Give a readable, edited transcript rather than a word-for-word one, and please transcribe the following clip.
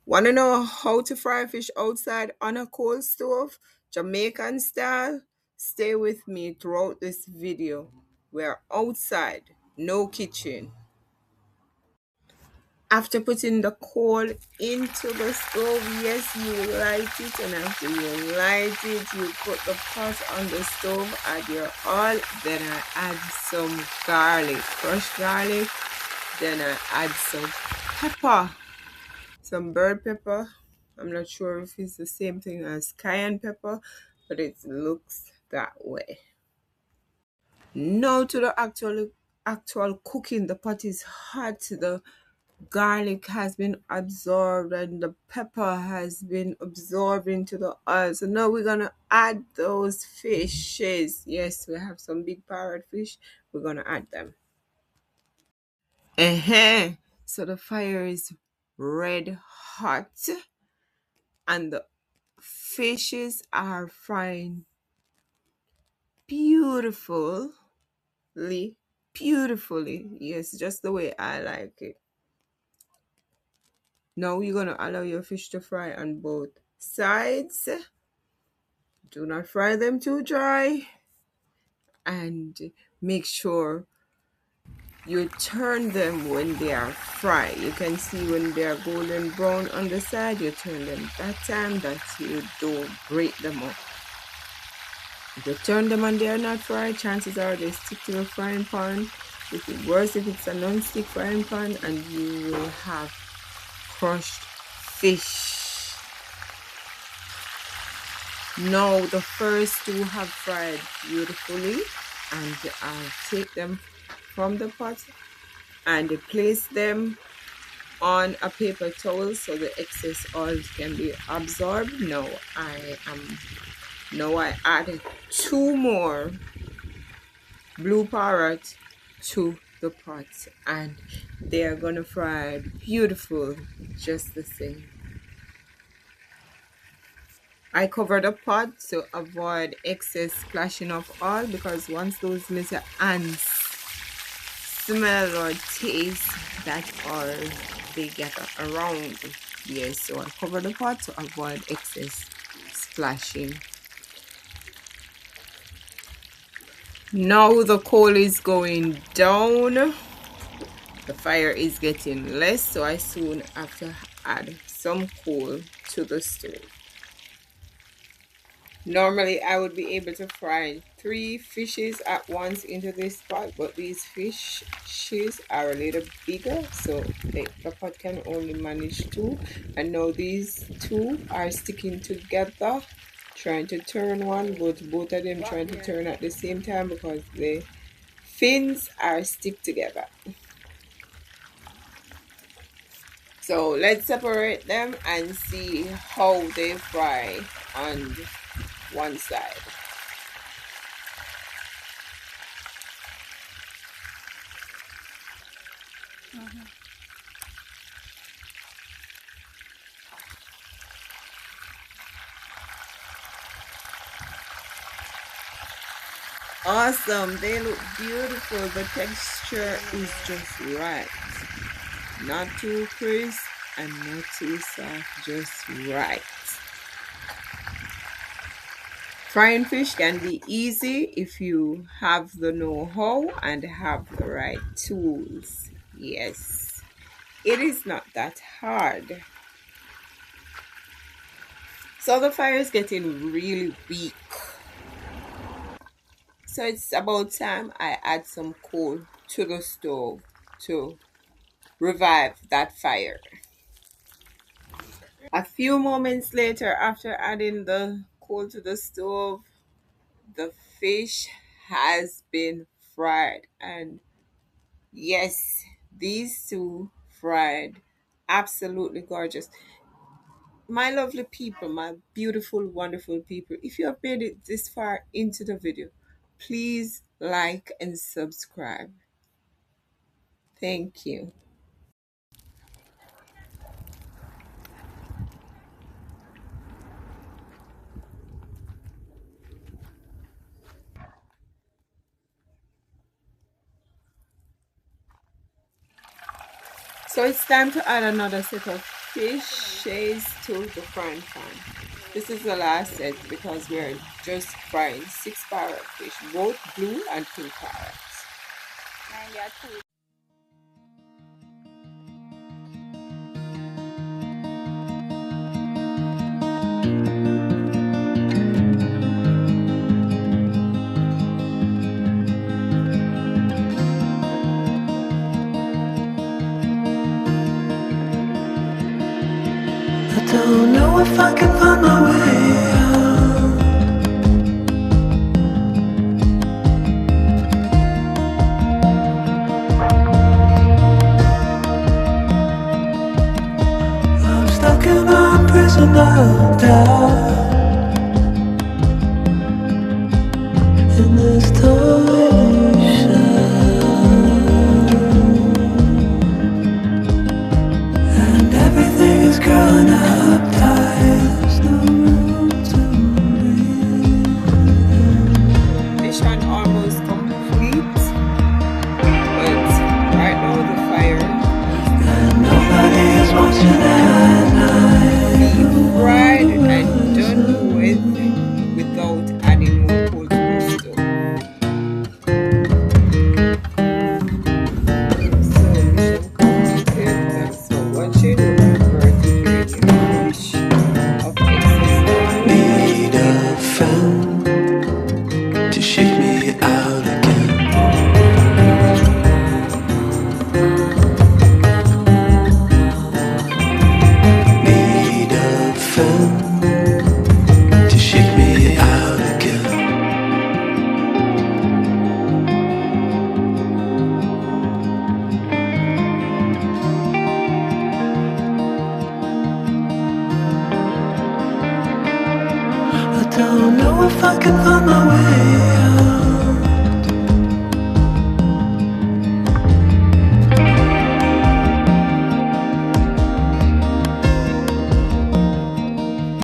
Want to know how to fry fish outside on a coal stove, Jamaican style? Stay with me throughout this video. We're outside, no kitchen. After putting the coal into the stove, yes, you light it, and after you light it, you put the pot on the stove, add your oil, then I add some garlic, crushed garlic, then I add some pepper, some bird pepper. I'm not sure if it's the same thing as cayenne pepper, but it looks that way. Now to the actual cooking. The pot is hot. The garlic has been absorbed and the pepper has been absorbed into the oil. So now we're gonna add those fishes. Yes, we have some big parrot fish. We're gonna add them. So the fire is red hot and the fishes are frying beautifully, beautifully. Yes, just the way I like it. Now you're gonna allow your fish to fry on both sides. Do not fry them too dry, and make sure you turn them when they are fried. You can see when they are golden brown on the side, you turn them that time that you don't break them up. If you turn them and they are not fried, chances are they stick to the frying pan. If it worse, if it's a non-stick frying pan, and you will have crushed fish. Now the first two have fried beautifully, and I'll take them from the pot and place them on a paper towel so the excess oil can be absorbed. Now I added two more blue parrot to the pot, and they are gonna fry beautiful just the same. I cover the pot to avoid excess splashing of oil, because once those little ants smell or taste that oil, they get around. Yes, so I cover the pot to avoid excess splashing. Now the coal is going down. The fire is getting less, so I soon have to add some coal to the stove. Normally, I would be able to fry 3 fishes at once into this pot, but these fishes are a little bigger, so the pot can only manage 2. And now these 2 are sticking together, trying to turn one, but both of them trying to turn at the same time because the fins are stick together. So let's separate them and see how they fry on one side. Awesome, they look beautiful. The texture is just right. Not too crisp and not too soft, just right. Frying fish can be easy if you have the know-how and have the right tools. Yes, it is not that hard. So the fire is getting really weak. So it's about time I add some coal to the stove to revive that fire. A few moments later, after adding the coal to the stove, the fish has been fried. And yes, these 2 fried absolutely gorgeous. My lovely people, my beautiful, wonderful people, if you have made it this far into the video, please like and subscribe. Thank you. So it's time to add another set of Fishes to the frying pan. This is the last set because we're just frying six parrotfish, both blue and pink parrots. And yeah, two. I don't know if I can find my way out. I'm stuck in a prison of doubt. In this tiny shell, and everything is growing up tight. There's no room to breathe. Mission almost complete, but right now the fire And nobody is watching at night. be fried and done with without adding more coal to the stove. So mission completed. Thanks for watching. Remember to drain your fish of excess oil. Need a friend to shake me out again. Need a friend to shake me out again. I don't know if I can find my way out.